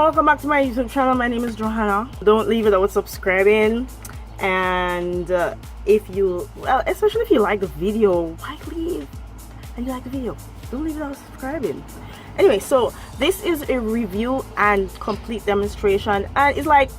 welcome back to my YouTube channel. My name is Johanna. Don't leave without subscribing, and if you, well, especially if you like the video, why leave? And you like the video, don't leave without subscribing. Anyway, so this is a review and complete demonstration, and it's like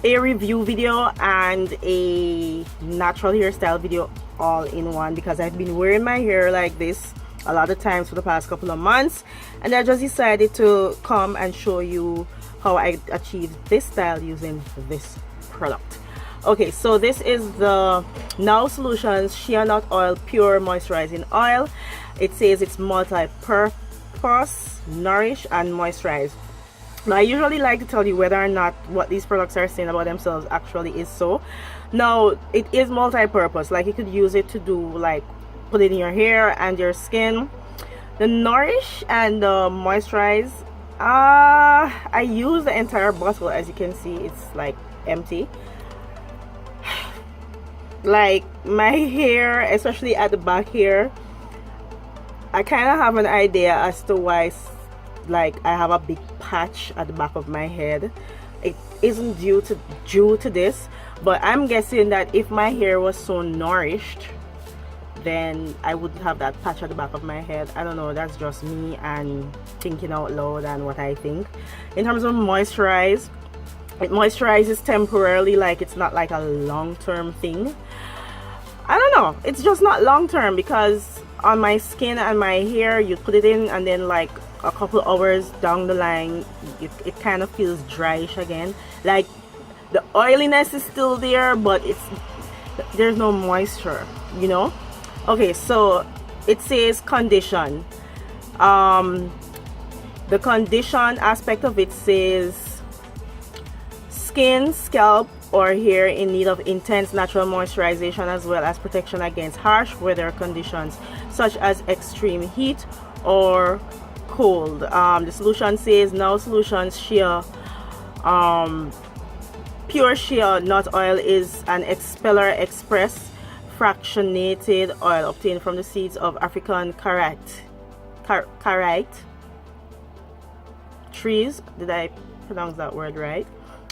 a review video and a natural hairstyle video all in one, because I've been wearing my hair like this a lot of times for the past couple of months, and I just decided to come and show you how I achieved this style using this product. Okay, so this is the Now Solutions Shea Nut Oil Pure Moisturizing Oil. It says it's multi-purpose, nourish and moisturize. Now, I usually like to tell you whether or not what these products are saying about themselves actually is so. Now, it is multi-purpose, like you could use it to do, like, put it in your hair and your skin. The nourish and the moisturize, I use the entire bottle. As you can see, it's like empty. Like, my hair, especially at the back here, I kind of have an idea as to why, like, I have a big patch at the back of my head. It isn't due to this, but I'm guessing that if my hair was so nourished, then I wouldn't have that patch at the back of my head. I don't know, that's just me and thinking out loud and what I think. In terms of moisturize, it moisturizes temporarily, like it's not like a long-term thing. I don't know, it's just not long-term, because on my skin and my hair, you put it in and then like a couple hours down the line, it kind of feels dryish again. Like the oiliness is still there, but there's no moisture, you know. Okay, so it says condition. The condition aspect of it says skin, scalp or hair in need of intense natural moisturization, as well as protection against harsh weather conditions such as extreme heat or cold. The solution says Now Solutions Shea Pure Shea Nut Oil is an expeller express fractionated oil obtained from the seeds of African carrot trees. Did I pronounce that word right?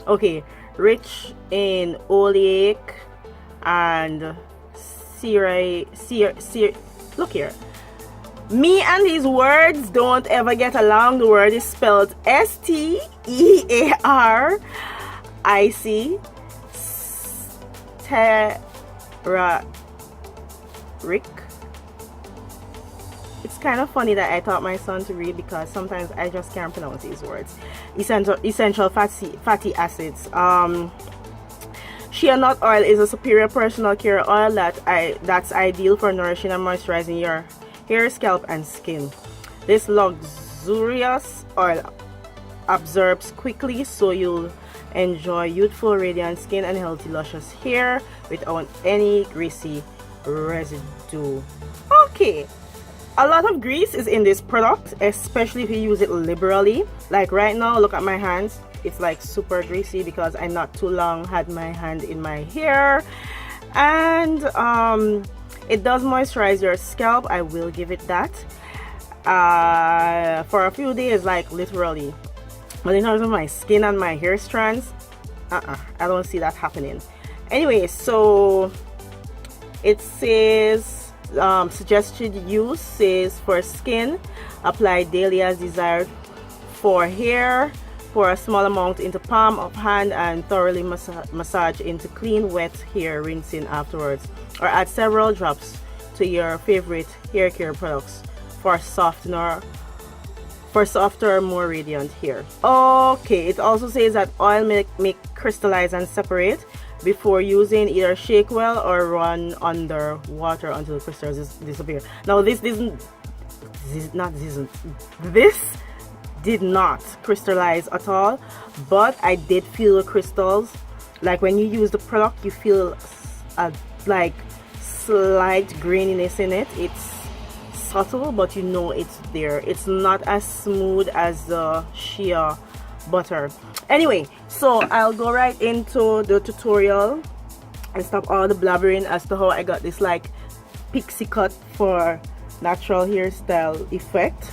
Okay, rich in oleic and look here, me and these words don't ever get along. The word is spelled S-T-E-A-R-I-C, Rick. It's kind of funny that I taught my son to read, because sometimes I just can't pronounce these words. Essential fatty acids. Shea nut oil is a superior personal care oil that's ideal for nourishing and moisturizing your hair, scalp and skin. This luxurious oil absorbs quickly, so you'll enjoy youthful radiant skin and healthy luscious hair without any greasy residue. Okay, a lot of grease is in this product, especially if you use it liberally. Like right now, look at my hands, it's like super greasy because I not too long had my hand in my hair. And it does moisturize your scalp, I will give it that, for a few days, like literally. But in terms of my skin and my hair strands, I don't see that happening. Anyway, so it says suggested use says for skin, apply daily as desired. For hair, pour a small amount into palm of hand and thoroughly massage into clean wet hair, rinsing afterwards, or add several drops to your favorite hair care products for softer, more radiant hair. Okay, it also says that oil make crystallize and separate. Before using, either shake well or run under water until crystals disappear. Now this did not crystallize at all, but I did feel the crystals. Like when you use the product, you feel a like slight graininess in it. It's subtle, but you know it's there. It's not as smooth as the shea butter. Anyway, so I'll go right into the tutorial and stop all the blabbering as to how I got this like pixie cut for natural hairstyle effect,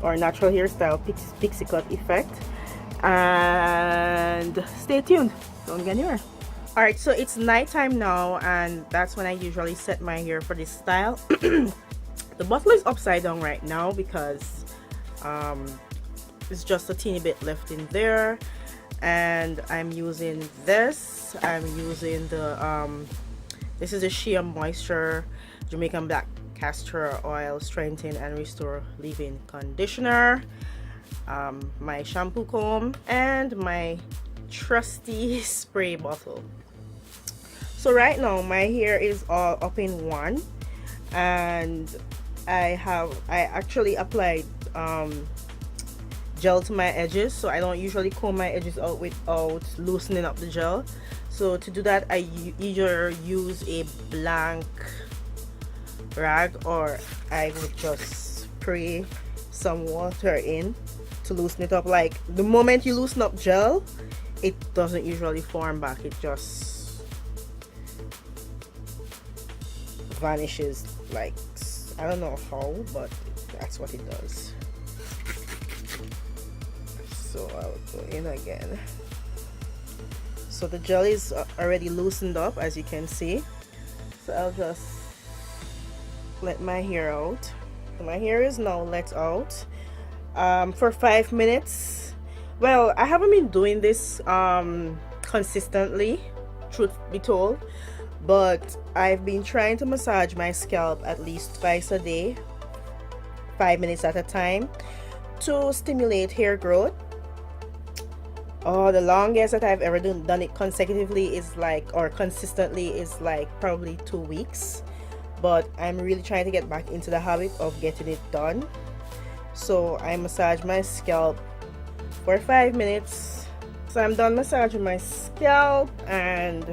or natural hairstyle pixie cut effect. and stay tuned, don't get anywhere. Alright, so it's nighttime now, and that's when I usually set my hair for this style. The bottle is upside down right now because it's just a teeny bit left in there, and I'm using this. I'm using the this is a Shea Moisture Jamaican Black Castor Oil Strengthen and Restore Leave-In Conditioner, my shampoo comb, and my trusty spray bottle. So right now my hair is all up in one, and I actually applied gel to my edges, so I don't usually comb my edges out without loosening up the gel. So to do that, I either use a blank rag, or I would just spray some water in to loosen it up. Like the moment you loosen up gel, it doesn't usually form back, it just vanishes. Like, I don't know how, but that's what it does. So I'll go in again. So the gel is already loosened up, as you can see. So I'll just let my hair out. So my hair is now let out for 5 minutes. Well, I haven't been doing this consistently, truth be told, but I've been trying to massage my scalp at least twice a day, 5 minutes at a time, to stimulate hair growth. Oh, the longest that I've ever done it consecutively is like, or consistently, is like probably 2 weeks. But I'm really trying to get back into the habit of getting it done. So I massage my scalp for 5 minutes. So I'm done massaging my scalp, and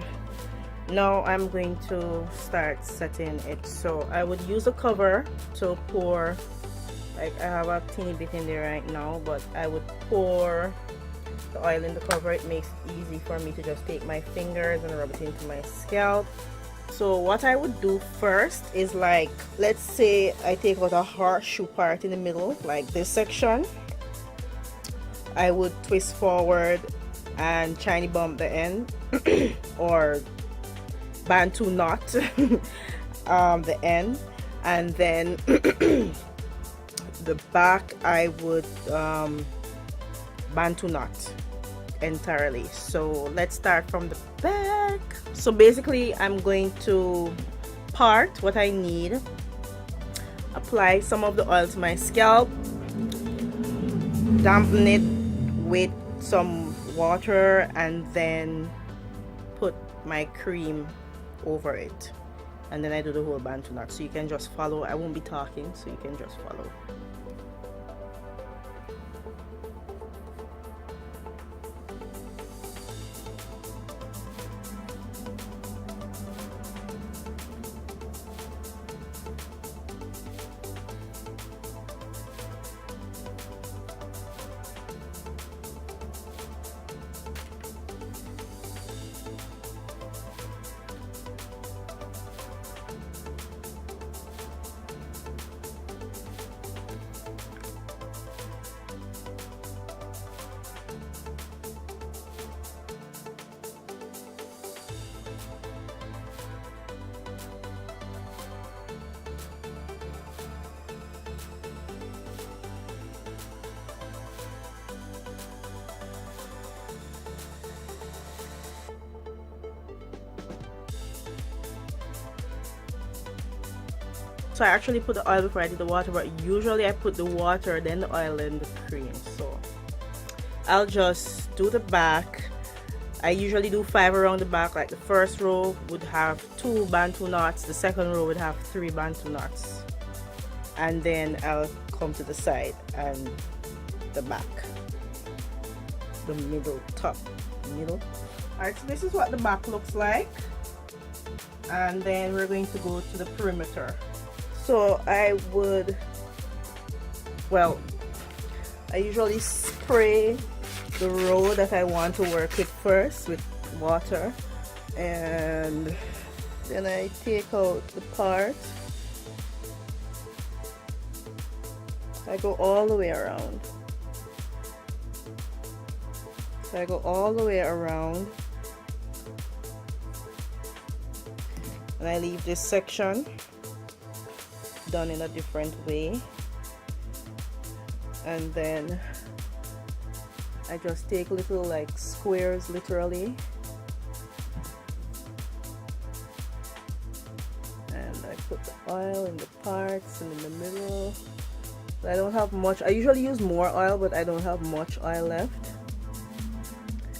now I'm going to start setting it. So I would use a cover to pour, like I have a teeny bit in there right now, but I would pour the oil in the cover. It makes it easy for me to just take my fingers and rub it into my scalp. So what I would do first is, like, let's say I take out a horseshoe part in the middle, like this section. I would twist forward and shiny bump the end or bantu knot the end, and then the back I would bantu knot entirely. So let's start from the back. So basically I'm going to part what I need, apply some of the oil to my scalp, dampen it with some water, and then put my cream over it, and then I do the whole bantu knot. So you can just follow. I won't be talking, so you can just follow. So I actually put the oil before I did the water, but usually I put the water, then the oil, then the cream. So I'll just do the back. I usually do 5 around the back. Like the first row would have 2 bantu knots, the second row would have 3 bantu knots, and then I'll come to the side and the back, the middle, top, middle. Alright, so this is what the back looks like, and then we're going to go to the perimeter. So I would, well, I usually spray the row that I want to work with first with water, and then I take out the part. I go all the way around. So I go all the way around, and I leave this section done in a different way, and then I just take little like squares, literally, and I put the oil in the parts and in the middle. I don't have much. I usually use more oil, but I don't have much oil left.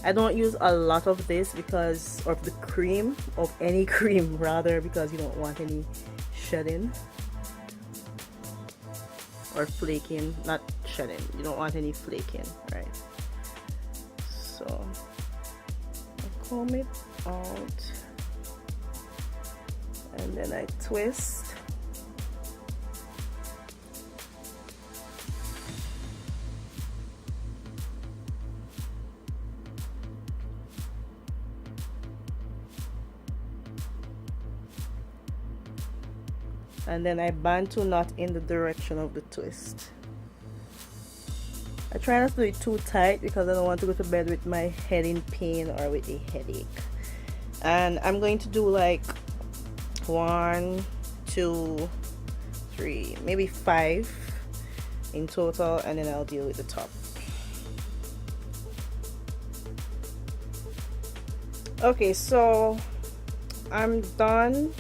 I don't use a lot of this because of the cream, of any cream rather, because you don't want any shedding or flaking. Not shedding, you don't want any flaking, right? So I comb it out, and then I twist. And then I bantu knot in the direction of the twist. I try not to do it too tight because I don't want to go to bed with my head in pain or with a headache. And I'm going to do like 1, 2, 3, maybe 5 in total, and then I'll deal with the top. Okay, so I'm done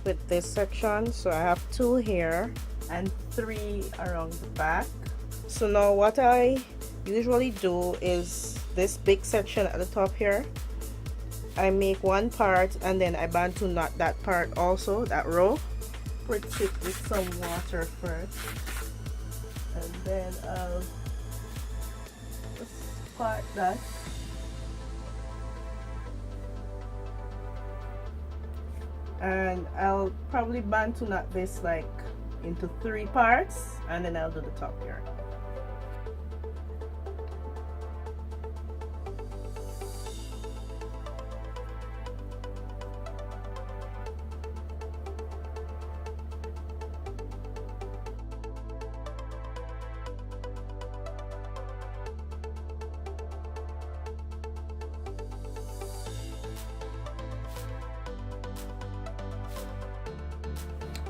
with this section. So I have 2 here and 3 around the back. So now what I usually do is this big section at the top here, I make one part and then I bantu knot that part also, that row. Put it with some water first, and then I'll just part that. And I'll probably bantu knot this like into 3 parts, and then I'll do the top here.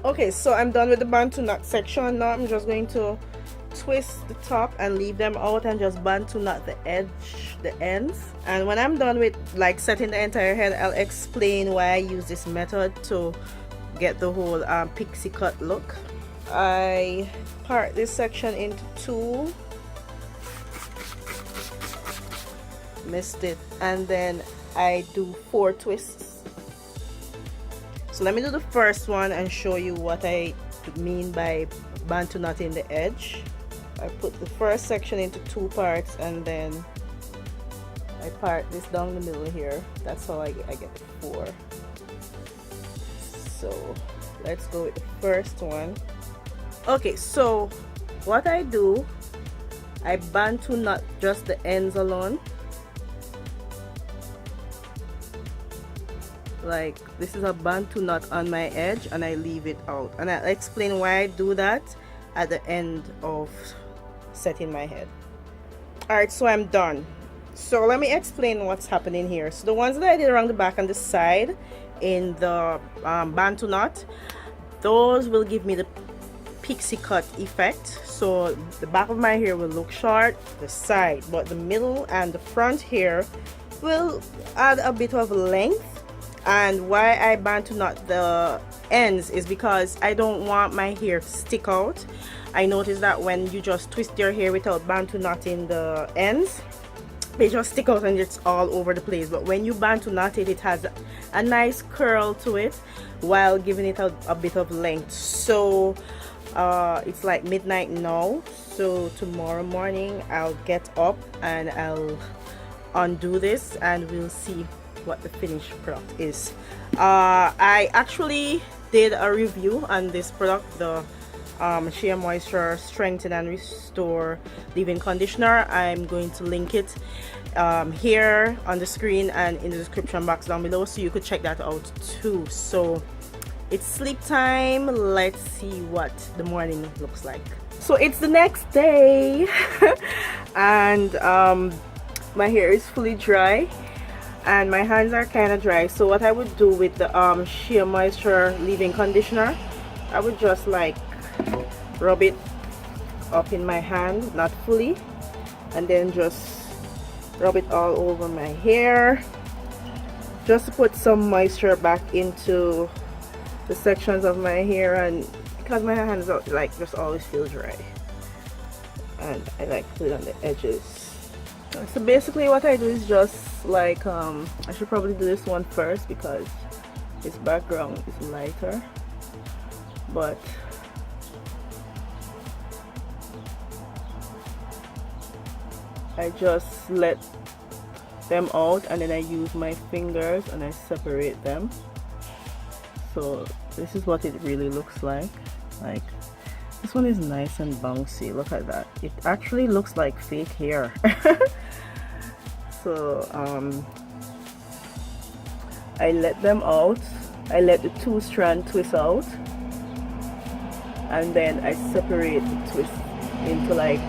Okay, so I'm done with the bantu knot section. Now I'm just going to twist the top and leave them out and just bantu knot the edge, the ends. And when I'm done with like setting the entire head, I'll explain why I use this method to get the whole pixie cut look. I part this section into 2, missed it, and then I do 4 twists. So let me do the first one and show you what I mean by bantu knotting the edge. I put the first section into 2 parts, and then I part this down the middle here. That's how I get 4. So let's go with the first one. Okay, so what I do, I bantu knot just the ends alone. Like this is a bantu knot on my edge, and I leave it out, and I'll explain why I do that at the end of setting my head. Alright, so I'm done. So let me explain what's happening here. So the ones that I did around the back and the side in the bantu knot, those will give me the pixie cut effect. So the back of my hair will look short, the side, but the middle and the front hair will add a bit of length. And why I bantu knot the ends is because I don't want my hair to stick out. I noticed that when you just twist your hair without bantu knotting the ends, they just stick out and it's all over the place. But when you bantu knot it, it has a nice curl to it while giving it a bit of length. So it's like midnight now, so tomorrow morning I'll get up and I'll undo this and we'll see what the finished product is. I actually did a review on this product, the Shea Moisture Strengthen and Restore Leave-In Conditioner. I'm going to link it here on the screen and in the description box down below, so you could check that out too. So it's sleep time. Let's see what the morning looks like. So it's the next day and my hair is fully dry and my hands are kind of dry. So what I would do with the Shea Moisture Leave-In Conditioner, I would just like rub it up in my hand, not fully, and then just rub it all over my hair, just to put some moisture back into the sections of my hair. And because my hands are like just always feel dry, and I like to put it on the edges. So basically what I do is just like I should probably do this one first because this background is lighter, but I just let them out and then I use my fingers and I separate them. So this is what it really looks like. Like, this one is nice and bouncy. Look at that. It actually looks like fake hair. So I let them out. I let the two strand twist out, and then I separate the twist into like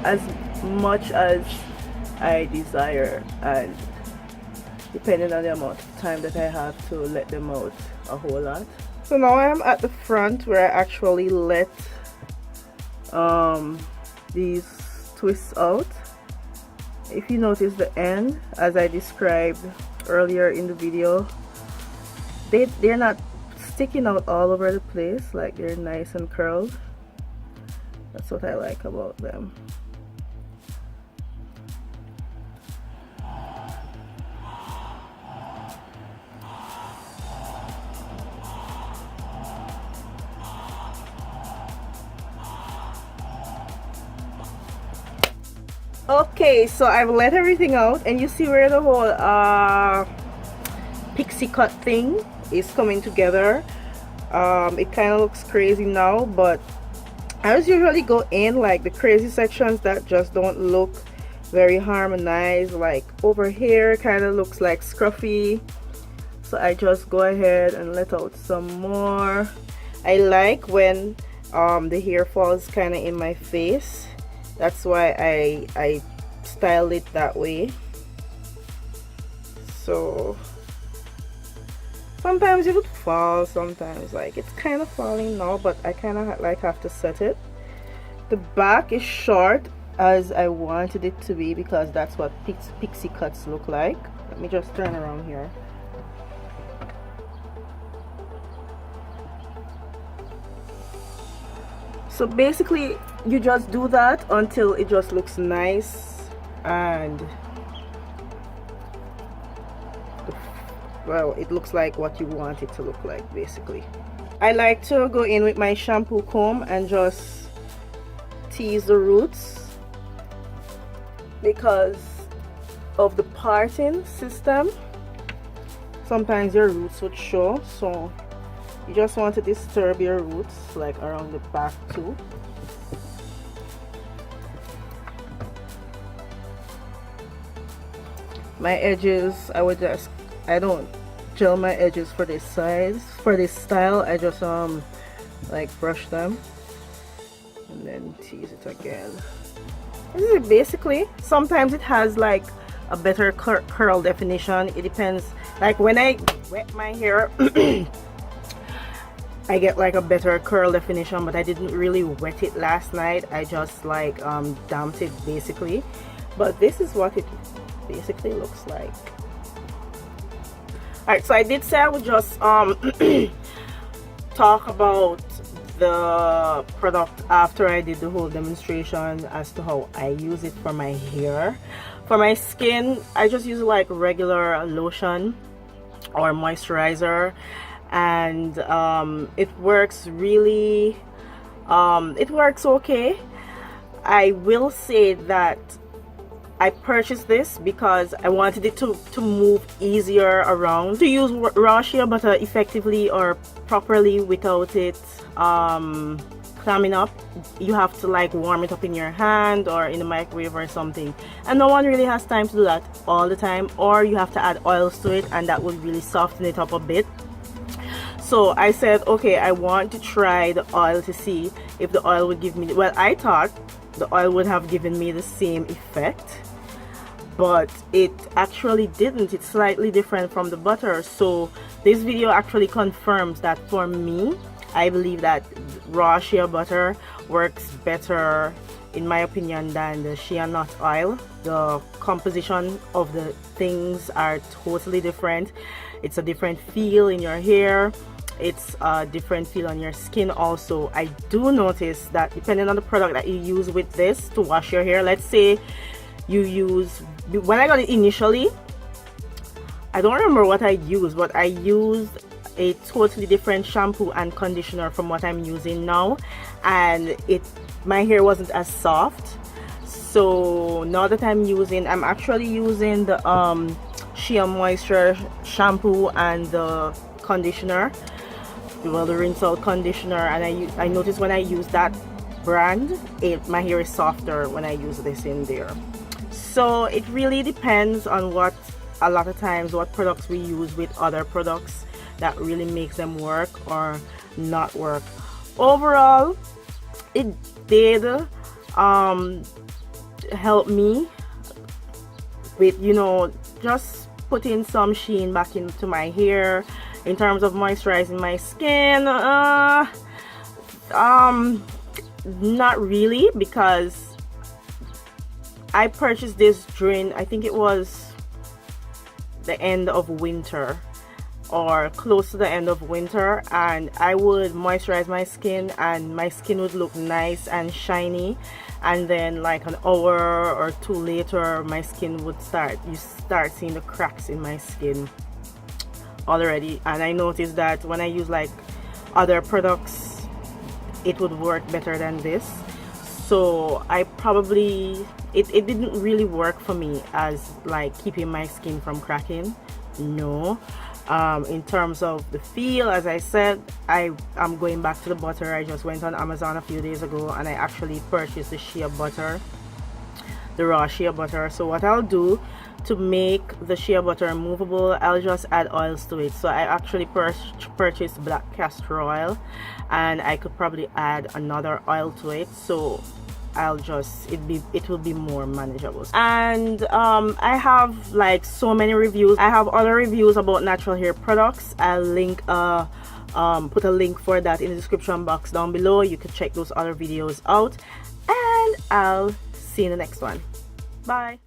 as much as I desire, and depending on the amount of time that I have to let them out, a whole lot. So now I am at the front where I actually let these twists out. If you notice the end, as I described earlier in the video, they're not sticking out all over the place, like they're nice and curled. That's what I like about them. Okay, so I've let everything out, and you see where the whole pixie cut thing is coming together. It kind of looks crazy now, but I just usually go in like the crazy sections that just don't look very harmonized, like over here kind of looks like scruffy, so I just go ahead and let out some more. I like when the hair falls kind of in my face. That's why I style it that way. So sometimes it would fall, sometimes like it's kind of falling now, but I kind of like have to set it. The back is short as I wanted it to be because that's what pixie cuts look like. Let me just turn around here. So basically you just do that until it just looks nice and well, it looks like what you want it to look like. Basically I like to go in with my shampoo comb and just tease the roots because of the parting system. Sometimes your roots would show, so you just want to disturb your roots like around the back too. My edges, I don't gel my edges for this size, for this style. I just like brush them and then tease it again. This is basically, sometimes it has like a better curl definition. It depends, like when I wet my hair I get like a better curl definition, but I didn't really wet it last night. I just like damped it basically, but this is what it basically looks like. Alright, so I did say I would just talk about the product after I did the whole demonstration as to how I use it for my hair. For my skin, I just use like regular lotion or moisturizer, and it works really it works okay. I will say that I purchased this because I wanted it to move easier around, to use raw shea butter effectively or properly without it clamming up. You have to like warm it up in your hand or in the microwave or something, and no one really has time to do that all the time, or you have to add oils to it and that would really soften it up a bit. So I said, okay, I want to try the oil to see if the oil would give me, well, I thought the oil would have given me the same effect, but it actually didn't. It's slightly different from the butter. So this video actually confirms that for me, I believe that raw shea butter works better, in my opinion, than the Shea Nut Oil. The composition of the things are totally different. It's a different feel in your hair. It's a different feel on your skin also. I do notice that depending on the product that you use with this to wash your hair, let's say you use, when I got it initially, I don't remember what I used, but I used a totally different shampoo and conditioner from what I'm using now, and my hair wasn't as soft. So now that I'm actually using the Shea Moisture shampoo and the conditioner, well, the rinse out conditioner, and I noticed when I use that brand, my hair is softer when I use this in there. So it really depends on a lot of times what products we use with other products that really makes them work or not work. Overall, it did help me with, you know, just putting some sheen back into my hair in terms of moisturizing my skin. Not really, because I purchased this during, I think it was the end of winter or close to the end of winter, and I would moisturize my skin and my skin would look nice and shiny, and then like an hour or two later my skin would you start seeing the cracks in my skin already. And I noticed that when I use like other products, it would work better than this. So I probably, it didn't really work for me as like keeping my skin from cracking, no. In terms of the feel, as I said, I'm going back to the butter. I just went on Amazon a few days ago and I actually purchased the shea butter, the raw shea butter. So what I'll do to make the shea butter movable, I'll just add oils to it. So I actually purchased black castor oil, and I could probably add another oil to it, so it will be more manageable. And I have like so many reviews. I have other reviews about natural hair products. I'll link put a link for that in the description box down below. You can check those other videos out, and I'll see you in the next one. Bye.